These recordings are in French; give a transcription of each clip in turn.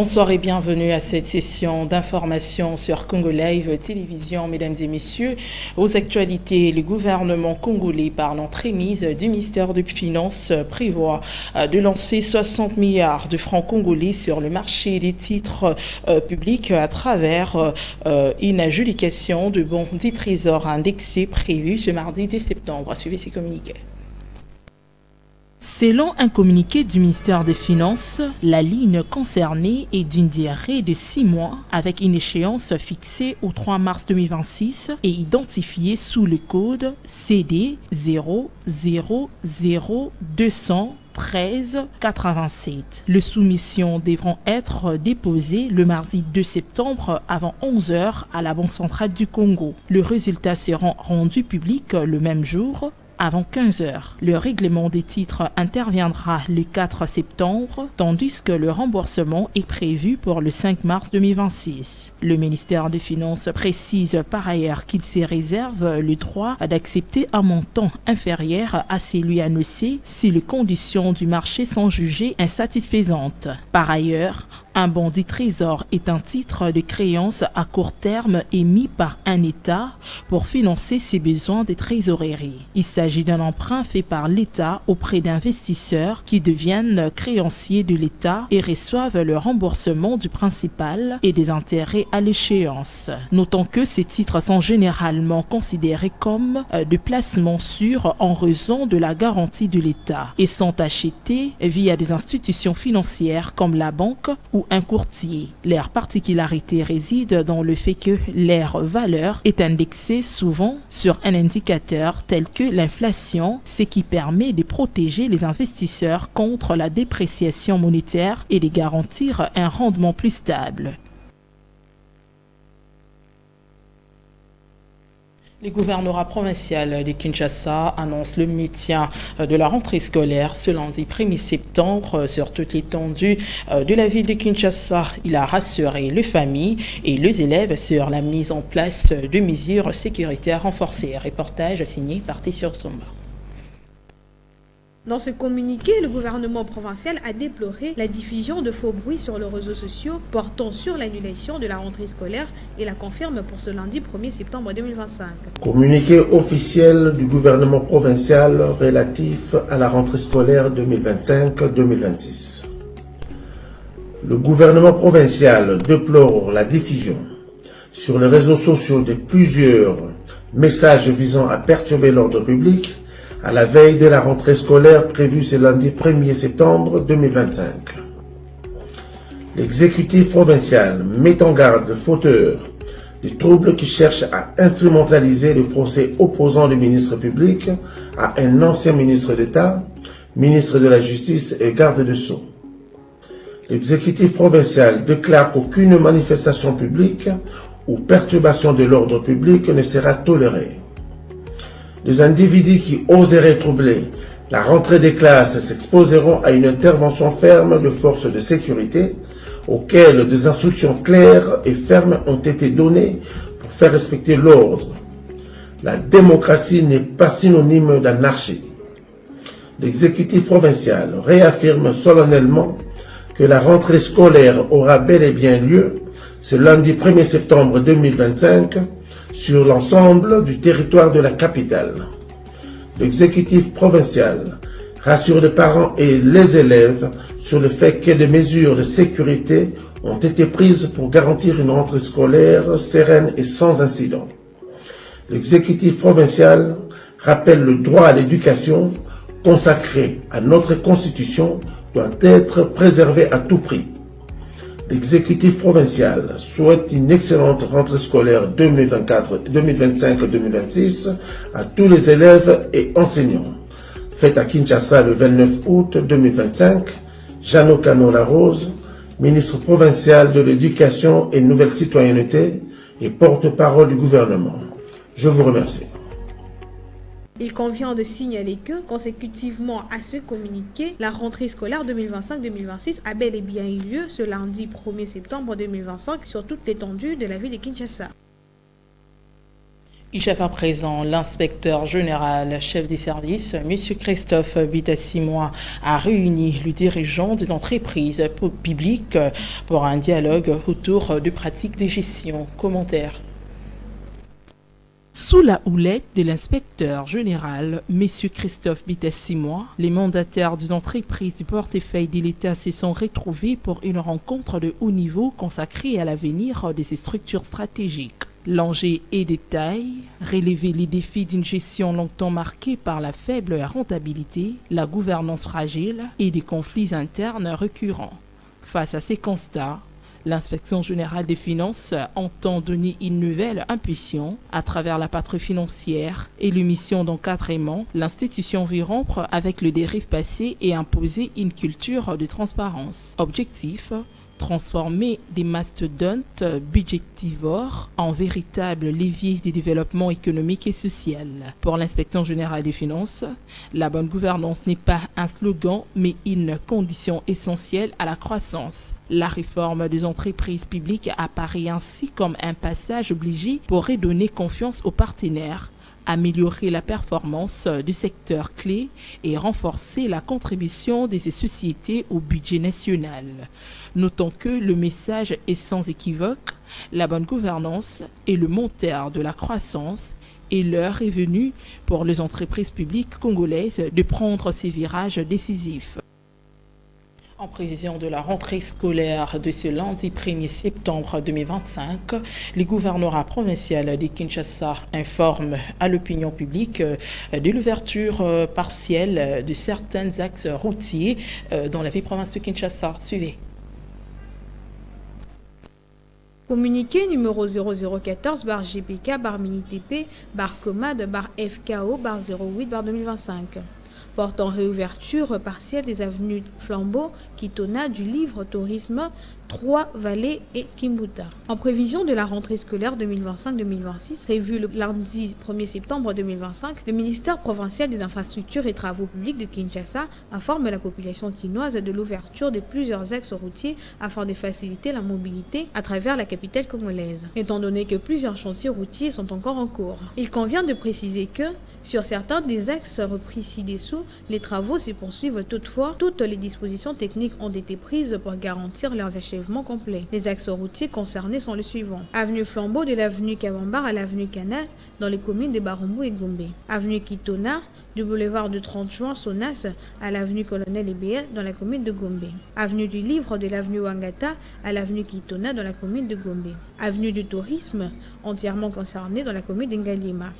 Bonsoir et bienvenue à cette session d'information sur Congo Live Télévision. Mesdames et messieurs, aux actualités, le gouvernement congolais, par l'entremise du ministère des Finances, prévoit de lancer 60 milliards de francs congolais sur le marché des titres publics à travers une adjudication de bons du trésor indexés prévue ce mardi 10 septembre. Suivez ces communiqués. Selon un communiqué du ministère des Finances, la ligne concernée est d'une durée de 6 mois avec une échéance fixée au 3 mars 2026 et identifiée sous le code CD 000213-87. Les soumissions devront être déposées le mardi 2 septembre avant 11h à la Banque centrale du Congo. Les résultats seront rendus publics le même jour avant 15h. Le règlement des titres interviendra le 4 septembre, tandis que le remboursement est prévu pour le 5 mars 2026. Le ministère des Finances précise par ailleurs qu'il se réserve le droit d'accepter un montant inférieur à celui annoncé si les conditions du marché sont jugées insatisfaisantes. Par ailleurs, un bon du trésor est un titre de créance à court terme émis par un État pour financer ses besoins de trésorerie. Il s'agit d'un emprunt fait par l'État auprès d'investisseurs qui deviennent créanciers de l'État et reçoivent le remboursement du principal et des intérêts à l'échéance. Notons que ces titres sont généralement considérés comme de placements sûrs en raison de la garantie de l'État et sont achetés via des institutions financières comme la banque ou un courtier. Leur particularité réside dans le fait que leur valeur est indexée souvent sur un indicateur tel que l'inflation, ce qui permet de protéger les investisseurs contre la dépréciation monétaire et de garantir un rendement plus stable. Le gouvernorat provincial de Kinshasa annonce le maintien de la rentrée scolaire ce lundi 1er septembre sur toute l'étendue de la ville de Kinshasa. Il a rassuré les familles et les élèves sur la mise en place de mesures sécuritaires renforcées. Reportage signé par Tessio Somba. Dans ce communiqué, le gouvernement provincial a déploré la diffusion de faux bruits sur les réseaux sociaux portant sur l'annulation de la rentrée scolaire et la confirme pour ce lundi 1er septembre 2025. Communiqué officiel du gouvernement provincial relatif à la rentrée scolaire 2025-2026. Le gouvernement provincial déplore la diffusion sur les réseaux sociaux de plusieurs messages visant à perturber l'ordre public à la veille de la rentrée scolaire prévue ce lundi 1er septembre 2025. L'exécutif provincial met en garde le fauteur des troubles qui cherchent à instrumentaliser le procès opposant le ministre public à un ancien ministre d'État, ministre de la Justice et garde des Sceaux. L'exécutif provincial déclare qu'aucune manifestation publique ou perturbation de l'ordre public ne sera tolérée. Les individus qui oseraient troubler la rentrée des classes s'exposeront à une intervention ferme de forces de sécurité auxquelles des instructions claires et fermes ont été données pour faire respecter l'ordre. La démocratie n'est pas synonyme d'anarchie. L'exécutif provincial réaffirme solennellement que la rentrée scolaire aura bel et bien lieu ce lundi 1er septembre 2025 sur l'ensemble du territoire de la capitale. L'exécutif provincial rassure les parents et les élèves sur le fait que des mesures de sécurité ont été prises pour garantir une rentrée scolaire sereine et sans incident. L'exécutif provincial rappelle le droit à l'éducation consacré à notre Constitution doit être préservé à tout prix. L'exécutif provincial souhaite une excellente rentrée scolaire 2025-2026 à tous les élèves et enseignants. Faite à Kinshasa le 29 août 2025, Jeannot Kano-Larose, ministre provincial de l'Éducation et Nouvelle Citoyenneté et porte-parole du gouvernement. Je vous remercie. Il convient de signaler que, consécutivement à ce communiqué, la rentrée scolaire 2025-2026 a bel et bien eu lieu ce lundi 1er septembre 2025 sur toute l'étendue de la ville de Kinshasa. Il chef à présent l'inspecteur général, chef des services, M. Christophe Bitassimois, a réuni les dirigeants d'une entreprise publique pour un dialogue autour de pratiques de gestion. Commentaire. Sous la houlette de l'inspecteur général, M. Christophe Bitassimois, les mandataires des entreprises du portefeuille de l'État se sont retrouvés pour une rencontre de haut niveau consacrée à l'avenir de ces structures stratégiques. L'enjeu est de taille, relever les défis d'une gestion longtemps marquée par la faible rentabilité, la gouvernance fragile et des conflits internes récurrents. Face à ces constats, l'Inspection générale des finances entend donner une nouvelle impulsion à travers la patrouille financière et l'émission d'encadrement. L'institution veut rompre avec le dérive passé et imposer une culture de transparence. Objectif: transformer des mastodontes budgétivores en véritables leviers de développement économique et social. Pour l'Inspection générale des finances, la bonne gouvernance n'est pas un slogan, mais une condition essentielle à la croissance. La réforme des entreprises publiques apparaît ainsi comme un passage obligé pour redonner confiance aux partenaires, améliorer la performance du secteur clé et renforcer la contribution de ces sociétés au budget national. Notons que le message est sans équivoque: la bonne gouvernance est le moteur de la croissance et l'heure est venue pour les entreprises publiques congolaises de prendre ces virages décisifs. En prévision de la rentrée scolaire de ce lundi 1er septembre 2025, le gouvernorat provincial de Kinshasa informe à l'opinion publique de l'ouverture partielle de certains axes routiers dans la ville province de Kinshasa. Suivez. Communiqué numéro 0014-GPK-MINITP-COMAD-FKO-08-2025. Portant réouverture partielle des avenues Flambeau, Kitona, du livre Tourisme, Trois-Vallées et Kimbuta. En prévision de la rentrée scolaire 2025-2026, prévue le lundi 1er septembre 2025, le ministère provincial des infrastructures et travaux publics de Kinshasa informe la population quinoise de l'ouverture de plusieurs axes routiers afin de faciliter la mobilité à travers la capitale congolaise. Étant donné que plusieurs chantiers routiers sont encore en cours, il convient de préciser que, sur certains des axes repris ci-dessous, les travaux se poursuivent toutefois. Toutes les dispositions techniques ont été prises pour garantir leurs achèvements complets. Les axes routiers concernés sont les suivants: avenue Flambeau de l'avenue Kavambar à l'avenue Canal dans les communes de Barumbu et Gombe. Avenue Kitona du boulevard du 30 juin Sonas à l'avenue Colonel Ebea dans la commune de Gombe. Avenue du Livre de l'avenue Wangata à l'avenue Kitona dans la commune de Gombe. Avenue du Tourisme entièrement concernée dans la commune d'Ngalima.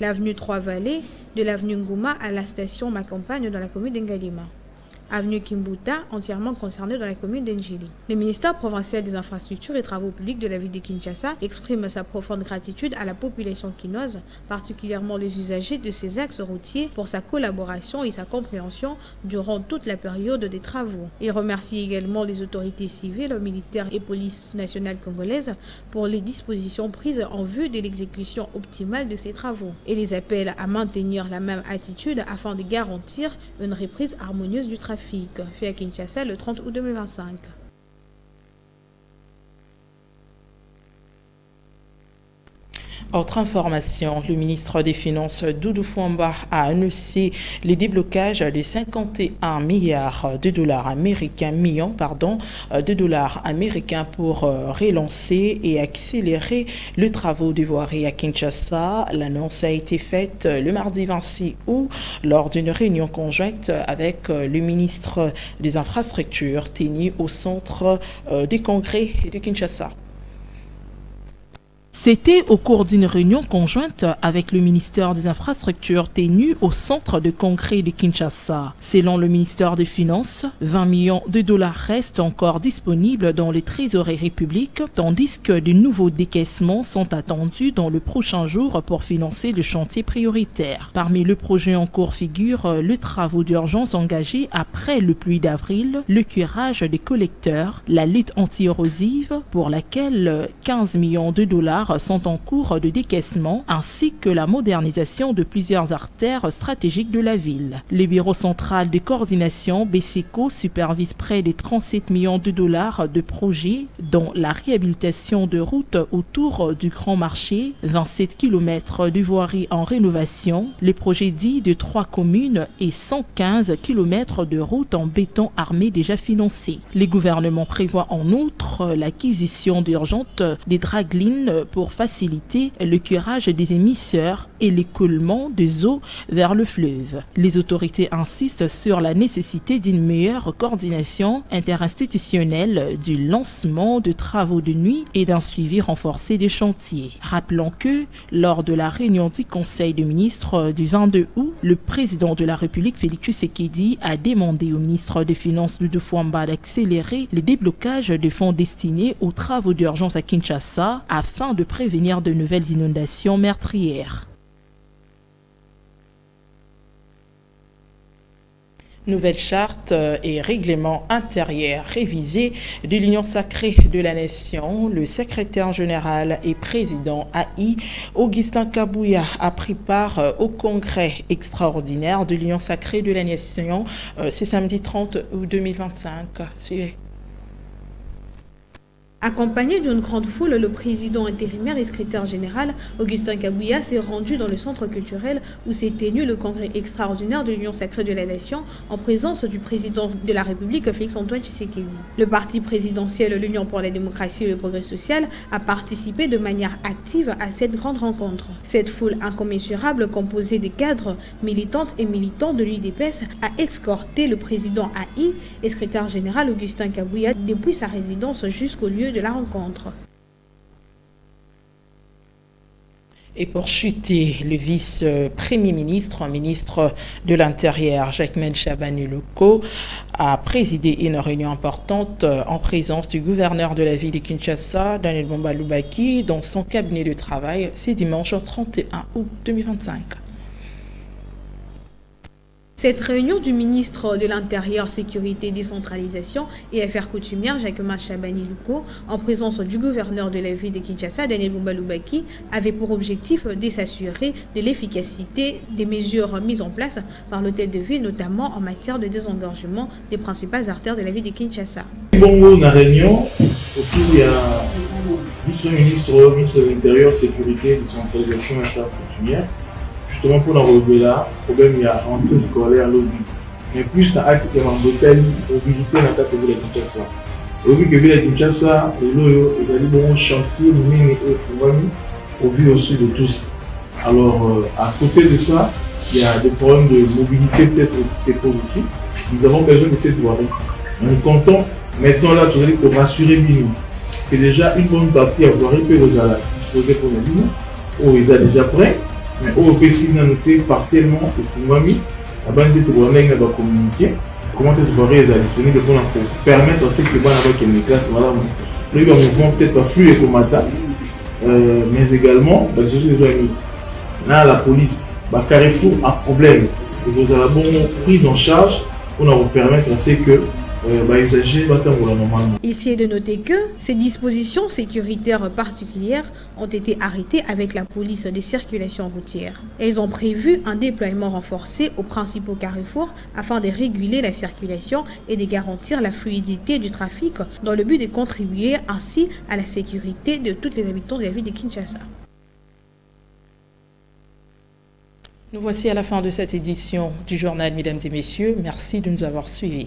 L'avenue Trois-Vallées de l'avenue Ngouma à la station Ma Campagne dans la commune d'Ngalima. Avenue Kimbuta, entièrement concernée dans la commune d'Njili. Le ministère provincial des infrastructures et travaux publics de la ville de Kinshasa exprime sa profonde gratitude à la population quinoise, particulièrement les usagers de ces axes routiers, pour sa collaboration et sa compréhension durant toute la période des travaux. Il remercie également les autorités civiles, militaires et police nationale congolaise pour les dispositions prises en vue de l'exécution optimale de ces travaux et les appelle à maintenir la même attitude afin de garantir une reprise harmonieuse du trafic. Fait à Kinshasa le 30 août 2025. Autre information, le ministre des Finances Doudou Fwamba a annoncé les déblocages de 51 milliards de dollars américains, pour relancer et accélérer le travaux de voirie à Kinshasa. L'annonce a été faite le mardi 26 août lors d'une réunion conjointe avec le ministre des Infrastructures tenu au centre des congrès de Kinshasa. C'était au cours d'une réunion conjointe avec le ministère des Infrastructures tenue au centre de congrès de Kinshasa. Selon le ministère des Finances, 20 millions de dollars restent encore disponibles dans les trésoreries publiques, tandis que de nouveaux décaissements sont attendus dans le prochain jour pour financer le chantier prioritaire. Parmi le projet en cours figure le travaux d'urgence engagés après le pluie d'avril, le curage des collecteurs, la lutte anti-érosive pour laquelle 15 millions de dollars dollars sont en cours de décaissement, ainsi que la modernisation de plusieurs artères stratégiques de la ville. Le bureau central de coordination BCECO supervise près de 37 millions de dollars de projets, dont la réhabilitation de routes autour du Grand Marché, 27 km de voirie en rénovation, les projets dits de 3 communes et 115 km de routes en béton armé déjà financés. Le gouvernement prévoit en outre l'acquisition d'urgence des draglines pour faciliter le curage des émisseurs et l'écoulement des eaux vers le fleuve. Les autorités insistent sur la nécessité d'une meilleure coordination interinstitutionnelle du lancement de travaux de nuit et d'un suivi renforcé des chantiers. Rappelons que, lors de la réunion du Conseil des ministres du 22 août, le président de la République, Félix Tshisekedi, a demandé au ministre des Finances, Doudou Fwamba, d'accélérer le déblocage des fonds destinés aux travaux d'urgence à Kinshasa afin de prévenir de nouvelles inondations meurtrières. Nouvelle charte et règlement intérieur révisé de l'Union sacrée de la Nation, le secrétaire général et président AI, Augustin Kabouya, a pris part au congrès extraordinaire de l'Union sacrée de la Nation. C'est samedi 30 août 2025. Suivez. Accompagné d'une grande foule, le président intérimaire et secrétaire général Augustin Kabouya s'est rendu dans le centre culturel où s'est tenu le congrès extraordinaire de l'Union sacrée de la Nation en présence du président de la République Félix-Antoine Tshisekedi. Le parti présidentiel l'Union pour la démocratie et le progrès social a participé de manière active à cette grande rencontre. Cette foule incommensurable composée des cadres, militantes et militants de l'UDPS a escorté le président AI et secrétaire général Augustin Kabouya depuis sa résidence jusqu'au lieu de la rencontre. Et pour chuter, le vice-premier ministre de l'Intérieur, Jacquemaine Chabani-Loko, a présidé une réunion importante en présence du gouverneur de la ville de Kinshasa, Daniel Bomba-Lubaki, dans son cabinet de travail, ce dimanche 31 août 2025. Cette réunion du ministre de l'Intérieur, Sécurité, Décentralisation et Affaires coutumières, Jacquemain Chabani-Loko, en présence du gouverneur de la ville de Kinshasa, Daniel Bomba-Lubaki, avait pour objectif de s'assurer de l'efficacité des mesures mises en place par l'hôtel de ville, notamment en matière de désengorgement des principales artères de la ville de Kinshasa. Bongo, la réunion, autour il y a vice-ministre de l'Intérieur, Sécurité, Décentralisation et Affaires coutumières. Justement pour la relever là, le problème il y a rentrée scolaire lobby. Mais plus la axe qui est en hôtel, mobilité dans la ville de Kinshasa. Aujourd'hui que ville de Kinshasa, les loyaux, ils allaient bon chantier, mine et Fumami, au vu aussi de tous. Alors à côté de ça, il y a des problèmes de mobilité peut-être qui se posent aussi. Nous avons besoin de cette voirie. Nous comptons maintenant là pour rassurer Bino que déjà une bonne partie à voirie peut nous disposer pour les Bino, ou ils sont déjà prêts. Mais au PC, on a noté partiellement que Fumami, la bande de Tébouaneng va communiquer. Comment est-ce que voirie est disponible pour permettre aussi que les bandes avec les classes, voilà, le mouvement peut-être pas flux et combattant, mais également, je suis déjà mis. Là, la police, Carrefour a problème. Nous avons prise en charge pour nous permettre à ce que Ici est de noter que ces dispositions sécuritaires particulières ont été arrêtées avec la police des circulations routières. Elles ont prévu un déploiement renforcé aux principaux carrefours afin de réguler la circulation et de garantir la fluidité du trafic dans le but de contribuer ainsi à la sécurité de tous les habitants de la ville de Kinshasa. Nous voici à la fin de cette édition du journal, mesdames et messieurs. Merci de nous avoir suivis.